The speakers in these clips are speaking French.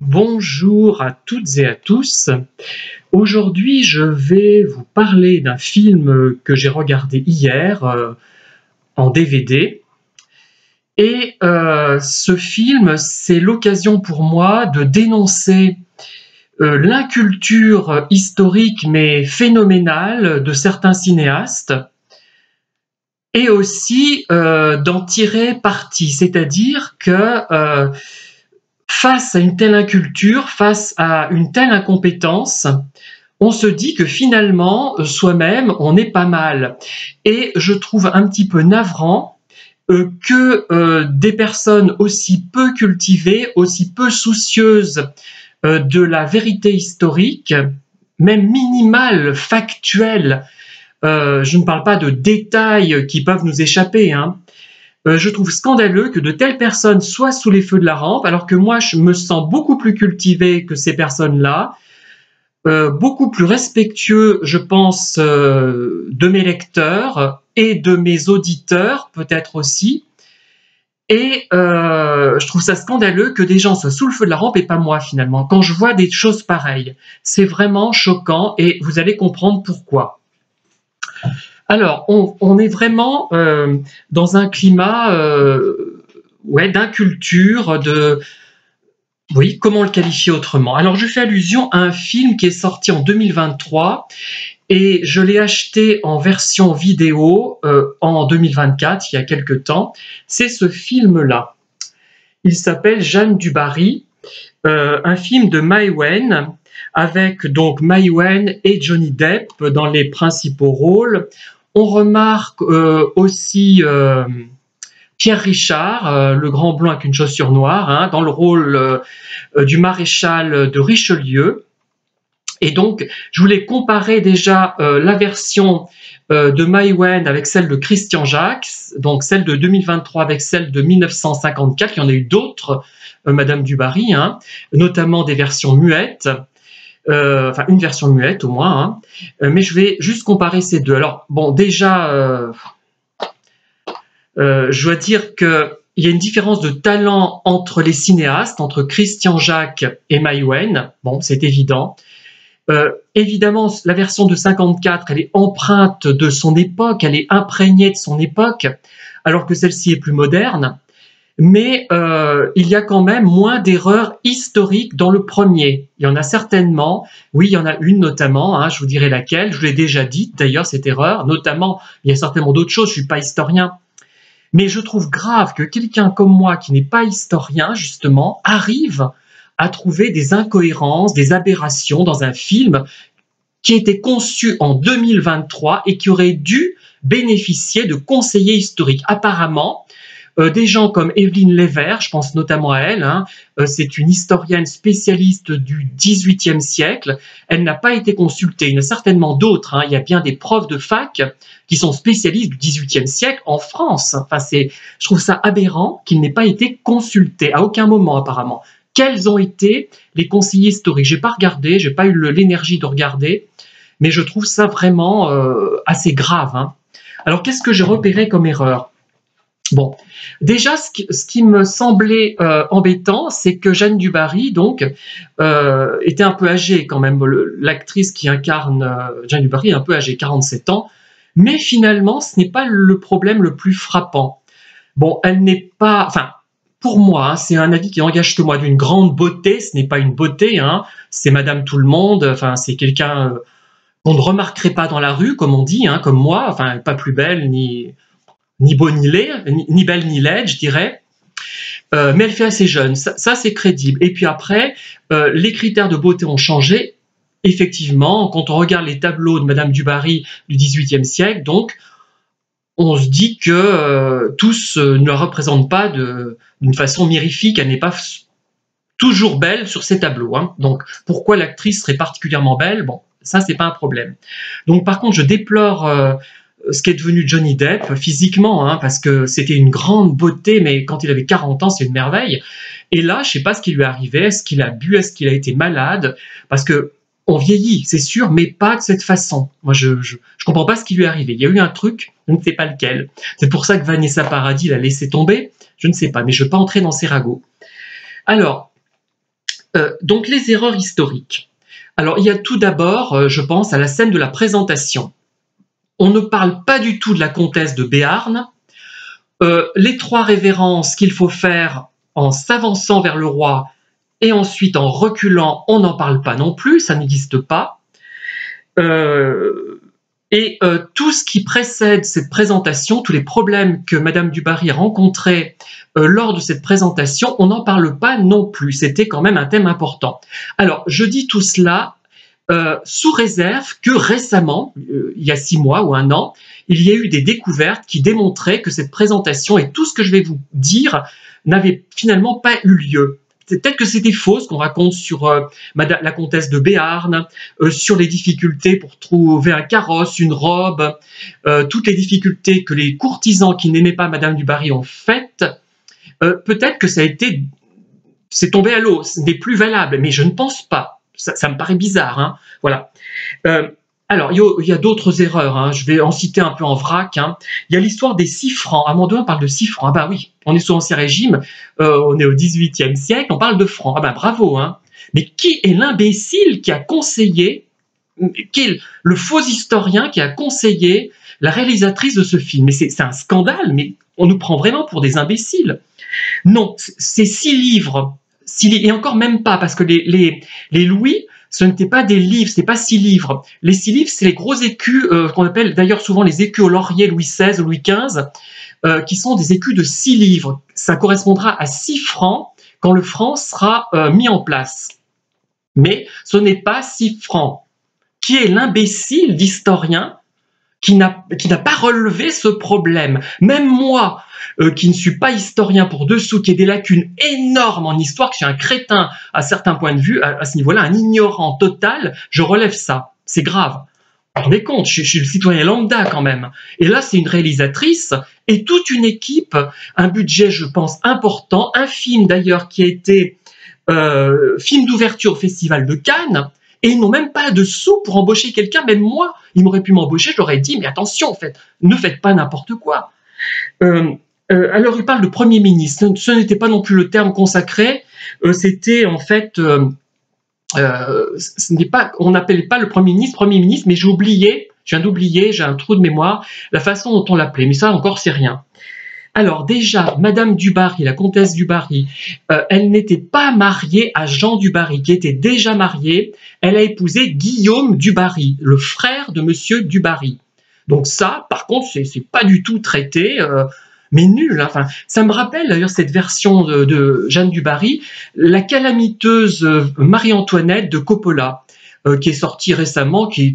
Bonjour à toutes et à tous. Aujourd'hui, je vais vous parler d'un film que j'ai regardé hier en DVD. Et ce film, c'est l'occasion pour moi de dénoncer l'inculture historique mais phénoménale de certains cinéastes et aussi d'en tirer parti, c'est-à-dire que face à une telle inculture, face à une telle incompétence, on se dit que finalement, soi-même, on est pas mal. Et je trouve un petit peu navrant que des personnes aussi peu cultivées, aussi peu soucieuses de la vérité historique, même minimale, factuelle, je ne parle pas de détails qui peuvent nous échapper, hein, je trouve scandaleux que de telles personnes soient sous les feux de la rampe, alors que moi, je me sens beaucoup plus cultivé que ces personnes-là, beaucoup plus respectueux, je pense, de mes lecteurs et de mes auditeurs, peut-être aussi. Et je trouve ça scandaleux que des gens soient sous le feu de la rampe et pas moi, finalement. Quand je vois des choses pareilles, c'est vraiment choquant et vous allez comprendre pourquoi. Alors, on est vraiment dans un climat d'inculture, oui, comment le qualifier autrement? Alors, je fais allusion à un film qui est sorti en 2023 et je l'ai acheté en version vidéo en 2024, il y a quelque temps. C'est ce film-là. Il s'appelle Jeanne du Barry, un film de Mai Wen, avec donc Mai Wen et Johnny Depp dans les principaux rôles. On remarque aussi Pierre Richard, le grand blond avec une chaussure noire, hein, dans le rôle du maréchal de Richelieu. Et donc, je voulais comparer déjà la version de Mai Wen avec celle de Christian Jacques, donc celle de 2023 avec celle de 1954. Il y en a eu d'autres, Madame du Barry, hein, notamment des versions muettes. Enfin, une version muette au moins, hein. Mais je vais juste comparer ces deux. Alors, bon, déjà, je dois dire qu'il y a une différence de talent entre les cinéastes, entre Christian Jacques et Mai Wen. Bon, c'est évident. Évidemment, la version de 54, elle est empreinte de son époque, elle est imprégnée de son époque, alors que celle-ci est plus moderne. Mais il y a quand même moins d'erreurs historiques dans le premier. Il y en a certainement, oui, il y en a une notamment, hein, je vous dirai laquelle, je vous l'ai déjà dit d'ailleurs cette erreur, notamment, il y a certainement d'autres choses, je ne suis pas historien, mais je trouve grave que quelqu'un comme moi, qui n'est pas historien justement, arrive à trouver des incohérences, des aberrations dans un film qui a été conçu en 2023 et qui aurait dû bénéficier de conseillers historiques. Apparemment, des gens comme Evelyne Lever, je pense notamment à elle, hein, c'est une historienne spécialiste du XVIIIe siècle, elle n'a pas été consultée. Il y en a certainement d'autres, hein, il y a bien des profs de fac qui sont spécialistes du XVIIIe siècle en France. Enfin, je trouve ça aberrant qu'il n'ait pas été consulté, à aucun moment apparemment. Quels ont été les conseillers historiques? J'ai pas regardé, j'ai pas eu l'énergie de regarder, mais je trouve ça vraiment assez grave, hein. Alors, qu'est-ce que j'ai repéré comme erreur? Bon, déjà, ce qui me semblait embêtant, c'est que Jeanne du Barry, donc, était un peu âgée quand même. L'actrice qui incarne Jeanne du Barry est un peu âgée, 47 ans, mais finalement, ce n'est pas le problème le plus frappant. Bon, elle n'est pas... Enfin, pour moi, hein, c'est un avis qui engage que moi, d'une grande beauté, ce n'est pas une beauté, hein, c'est Madame Tout-le-Monde, enfin, c'est quelqu'un qu'on ne remarquerait pas dans la rue, comme on dit, hein, comme moi, enfin, pas plus belle, ni beau ni laid, ni belle ni laide, je dirais. Mais elle fait assez jeune, ça c'est crédible. Et puis après, les critères de beauté ont changé. Effectivement, quand on regarde les tableaux de Madame du Barry du XVIIIe siècle, donc, on se dit que tous ne la représentent pas d'une façon mirifique, elle n'est pas toujours belle sur ces tableaux, hein. Donc, pourquoi l'actrice serait particulièrement belle? Bon, ça, c'est pas un problème. Donc, par contre, je déplore ce qui est devenu Johnny Depp physiquement, hein, parce que c'était une grande beauté, mais quand il avait 40 ans, c'est une merveille. Et là, je sais pas ce qui lui est arrivé, est-ce qu'il a bu, est-ce qu'il a été malade, parce que on vieillit, c'est sûr, mais pas de cette façon. Moi, je comprends pas ce qui lui est arrivé. Il y a eu un truc, je ne sais pas lequel. C'est pour ça que Vanessa Paradis l'a laissé tomber, je ne sais pas, mais je ne veux pas entrer dans ces ragots. Alors, Donc les erreurs historiques. Alors il y a tout d'abord, je pense, à la scène de la présentation. On ne parle pas du tout de la comtesse de Béarn. Les 3 révérences qu'il faut faire en s'avançant vers le roi et ensuite en reculant, on n'en parle pas non plus, ça n'existe pas. Tout ce qui précède cette présentation, tous les problèmes que Madame du Barry a rencontrés lors de cette présentation, on n'en parle pas non plus. C'était quand même un thème important. Alors, je dis tout cela sous réserve que récemment, il y a 6 mois ou 1 an, il y a eu des découvertes qui démontraient que cette présentation et tout ce que je vais vous dire n'avait finalement pas eu lieu. Peut-être que c'était faux ce qu'on raconte sur la comtesse de Béarn, sur les difficultés pour trouver un carrosse, une robe, toutes les difficultés que les courtisans qui n'aimaient pas Madame du Barry ont faites. Peut-être que c'est tombé à l'eau, ce n'est plus valable, mais je ne pense pas. Ça me paraît bizarre, hein. Voilà. Alors, il y a d'autres erreurs, hein. Je vais en citer un peu en vrac, hein. Il y a l'histoire des 6 francs. À un moment donné, on parle de 6 francs. Ah bah oui, on est sous Ancien Régime, on est au XVIIIe siècle, on parle de francs. Ah bah bravo, hein. Mais qui est l'imbécile qui a conseillé, qui est le faux historien qui a conseillé la réalisatrice de ce film? Mais c'est un scandale, mais on nous prend vraiment pour des imbéciles. Non, c'est 6 livres, et encore même pas, parce que les louis, ce n'étaient pas des livres, ce n'était pas 6 livres. Les 6 livres, c'est les gros écus, qu'on appelle d'ailleurs souvent les écus au laurier Louis XVI ou Louis XV, qui sont des écus de 6 livres. Ça correspondra à 6 francs quand le franc sera mis en place. Mais ce n'est pas 6 francs. Qui est l'imbécile d'historien qui n'a pas relevé ce problème? Même moi, qui ne suis pas historien pour dessous, qui ai des lacunes énormes en histoire, que je suis un crétin à certains points de vue, à ce niveau-là, un ignorant total, je relève ça. C'est grave. Vous vous rendez compte, je suis le citoyen lambda quand même. Et là, c'est une réalisatrice et toute une équipe, un budget, je pense, important, un film d'ailleurs qui a été film d'ouverture au Festival de Cannes, et ils n'ont même pas de sous pour embaucher quelqu'un. Même moi, ils m'auraient pu m'embaucher, je leur ai dit, mais attention, en fait, ne faites pas n'importe quoi. Alors, il parle de Premier ministre. Ce n'était pas non plus le terme consacré. C'était en fait, on n'appelait pas le Premier ministre, mais j'ai oublié, je viens d'oublier, j'ai un trou de mémoire, la façon dont on l'appelait. Mais ça, encore, c'est rien. Alors déjà, Madame du Barry, la comtesse du Barry, elle n'était pas mariée à Jean du Barry, qui était déjà marié. Elle a épousé Guillaume du Barry, le frère de Monsieur du Barry. Donc ça, par contre, c'est pas du tout traité, mais nul. Hein. Enfin, ça me rappelle d'ailleurs cette version de Jeanne du Barry, la calamiteuse Marie-Antoinette de Coppola, qui est sortie récemment, qui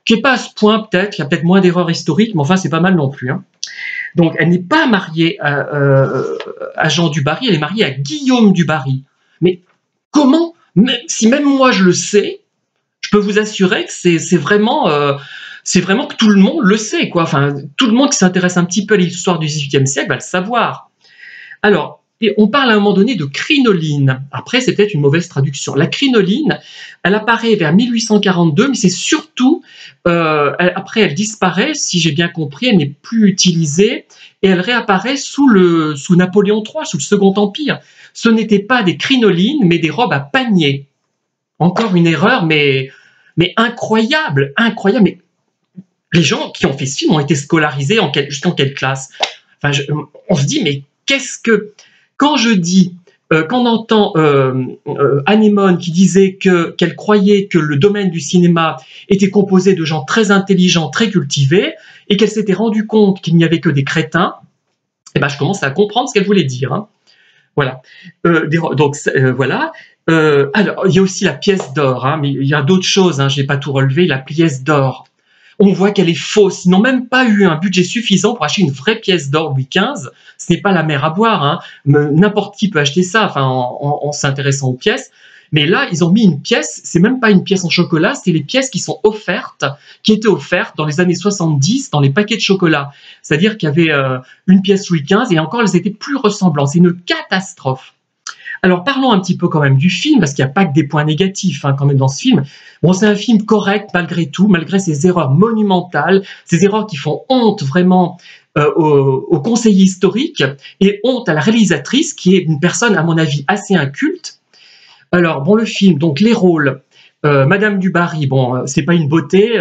est pas à ce point peut-être, il y a peut-être moins d'erreurs historiques, mais enfin c'est pas mal non plus. Hein. Donc, elle n'est pas mariée à Jean du Barry, elle est mariée à Guillaume du Barry. Mais comment, si même moi je le sais, je peux vous assurer que c'est vraiment que tout le monde le sait, quoi. Enfin, tout le monde qui s'intéresse un petit peu à l'histoire du XVIIIe siècle va le savoir. Alors, on parle à un moment donné de crinoline. Après, c'est peut-être une mauvaise traduction. La crinoline, elle apparaît vers 1842, mais c'est surtout, après elle disparaît, si j'ai bien compris, elle n'est plus utilisée, et elle réapparaît sous Napoléon III, sous le Second Empire. Ce n'étaient pas des crinolines, mais des robes à panier. Encore une erreur, mais incroyable, incroyable. Mais les gens qui ont fait ce film ont été scolarisés jusqu'en quelle classe? Enfin, on se dit, mais qu'est-ce que... Quand on entend Anémone qui disait qu'elle croyait que le domaine du cinéma était composé de gens très intelligents, très cultivés, et qu'elle s'était rendue compte qu'il n'y avait que des crétins, eh ben, je commence à comprendre ce qu'elle voulait dire. Hein. Voilà. Voilà. Alors, il y a aussi la pièce d'or, hein, mais il y a d'autres choses, hein, je n'ai pas tout relevé, la pièce d'or. On voit qu'elle est fausse. Ils n'ont même pas eu un budget suffisant pour acheter une vraie pièce d'or Louis XV. Ce n'est pas la mer à boire. Hein. N'importe qui peut acheter ça, enfin, en s'intéressant aux pièces. Mais là, ils ont mis une pièce, c'est même pas une pièce en chocolat, c'est les pièces qui sont offertes, qui étaient offertes dans les années 70 dans les paquets de chocolat. C'est-à-dire qu'il y avait une pièce Louis XV et encore, elles étaient plus ressemblantes. C'est une catastrophe. Alors parlons un petit peu quand même du film, parce qu'il n'y a pas que des points négatifs hein, quand même dans ce film. Bon, c'est un film correct malgré tout, malgré ses erreurs monumentales, ces erreurs qui font honte vraiment au conseiller historique et honte à la réalisatrice, qui est une personne à mon avis assez inculte. Alors, bon, le film, donc les rôles. Madame du Barry, bon, c'est pas une beauté,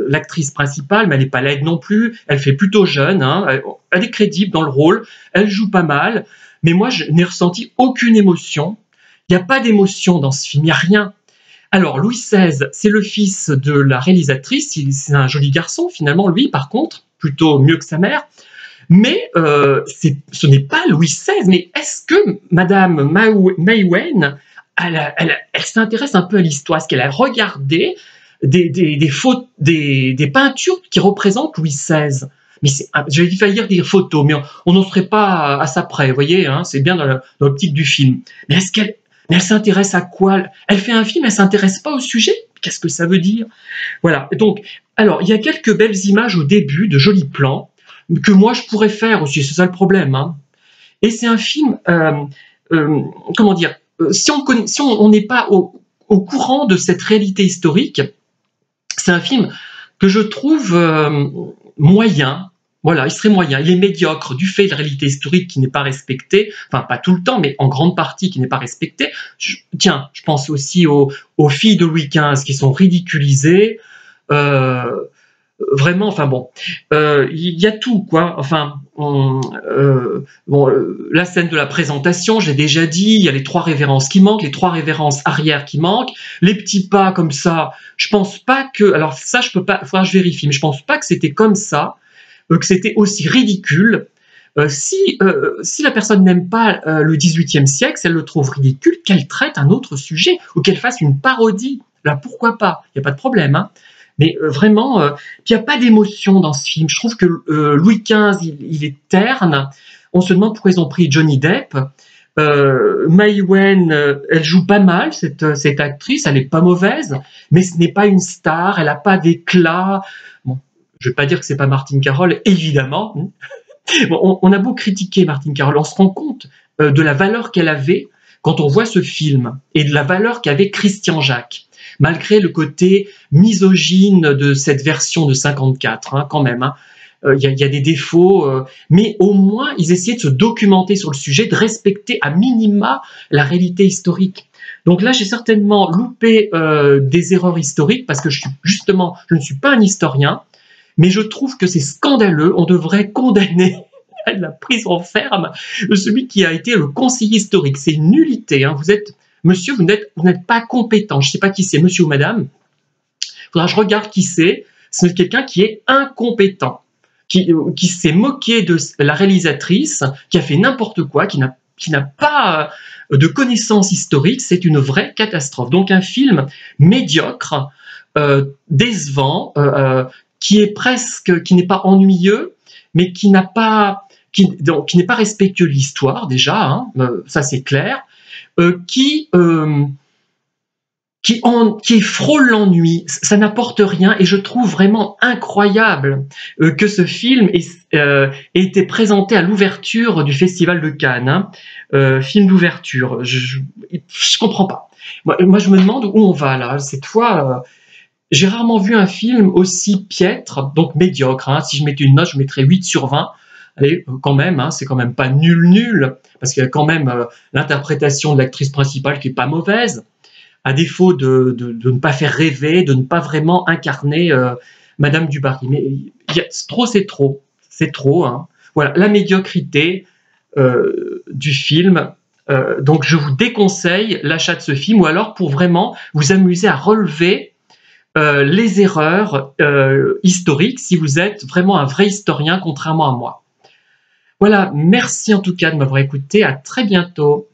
l'actrice principale, mais elle n'est pas laide non plus. Elle fait plutôt jeune, hein, elle est crédible dans le rôle, elle joue pas mal, mais moi je n'ai ressenti aucune émotion. Il n'y a pas d'émotion dans ce film, il n'y a rien. Alors Louis XVI, c'est le fils de la réalisatrice, c'est un joli garçon finalement, lui par contre, plutôt mieux que sa mère. Mais ce n'est pas Louis XVI. Mais est-ce que Madame Maïwenn, elle s'intéresse un peu à l'histoire? Est-ce qu'elle a regardé des peintures qui représentent Louis XVI? Mais j'avais failli dire des photos, mais on n'en serait pas à ça près, vous voyez, hein, c'est bien dans l'optique du film. Mais elle s'intéresse à quoi? Elle fait un film, elle s'intéresse pas au sujet? Qu'est-ce que ça veut dire? Voilà, donc, alors, il y a quelques belles images au début, de jolis plans, que moi je pourrais faire aussi, c'est ça le problème. Hein. Et c'est un film, comment dire, si on n'est pas au courant de cette réalité historique, c'est un film que je trouve moyen. Voilà, il serait moyen, il est médiocre du fait de la réalité historique qui n'est pas respectée, enfin pas tout le temps, mais en grande partie qui n'est pas respectée. Tiens, je pense aussi aux filles de Louis XV qui sont ridiculisées. Vraiment, enfin bon, il y a tout, quoi. Enfin, la scène de la présentation, j'ai déjà dit, il y a les 3 révérences qui manquent, les 3 révérences arrière qui manquent, les petits pas comme ça. Je pense pas que, alors ça, je peux pas, faudra que je vérifie, mais je pense pas que c'était comme ça, que c'était aussi ridicule. Si la personne n'aime pas le XVIIIe siècle, si elle le trouve ridicule, qu'elle traite un autre sujet ou qu'elle fasse une parodie. Là, pourquoi pas? Il n'y a pas de problème, hein. Mais vraiment, il n'y a pas d'émotion dans ce film. Je trouve que Louis XV, il est terne. On se demande pourquoi ils ont pris Johnny Depp. Maïwenn, elle joue pas mal, cette actrice, elle n'est pas mauvaise, mais ce n'est pas une star, elle n'a pas d'éclat. Bon, je ne vais pas dire que c'est pas Martine Carol, évidemment. Bon, on a beau critiquer Martine Carol, on se rend compte de la valeur qu'elle avait quand on voit ce film, et de la valeur qu'avait Christian Jacques. Malgré le côté misogyne de cette version de 54, hein, quand même. Il y a des défauts, mais au moins, ils essayaient de se documenter sur le sujet, de respecter à minima la réalité historique. Donc là, j'ai certainement loupé des erreurs historiques, parce que je ne suis pas un historien, mais je trouve que c'est scandaleux. On devrait condamner la prison ferme de celui qui a été le conseiller historique. C'est une nullité. Hein. Monsieur, vous n'êtes pas compétent. Je ne sais pas qui c'est, monsieur ou madame. Il faudra que je regarde qui c'est. C'est quelqu'un qui est incompétent, qui s'est moqué de la réalisatrice, qui a fait n'importe quoi, qui n'a pas de connaissances historiques. C'est une vraie catastrophe. Donc un film médiocre, décevant, qui n'est pas ennuyeux, mais qui n'est pas respectueux de l'histoire déjà, hein, ça c'est clair. Qui frôle l'ennui, ça n'apporte rien, et je trouve vraiment incroyable que ce film ait été présenté à l'ouverture du Festival de Cannes, hein, film d'ouverture. Je comprends pas. Moi, je me demande où on va là. Cette fois, j'ai rarement vu un film aussi piètre, donc médiocre. Hein. Si je mettais une note, je mettrais 8 sur 20. Allez, quand même, hein, c'est quand même pas nul, parce qu'il y a quand même l'interprétation de l'actrice principale qui est pas mauvaise, à défaut de ne pas faire rêver, de ne pas vraiment incarner Madame du Barry. Mais c'est trop. Hein. Voilà, la médiocrité du film. Donc je vous déconseille l'achat de ce film, ou alors pour vraiment vous amuser à relever les erreurs historiques, si vous êtes vraiment un vrai historien, contrairement à moi. Voilà, merci en tout cas de m'avoir écouté, à très bientôt.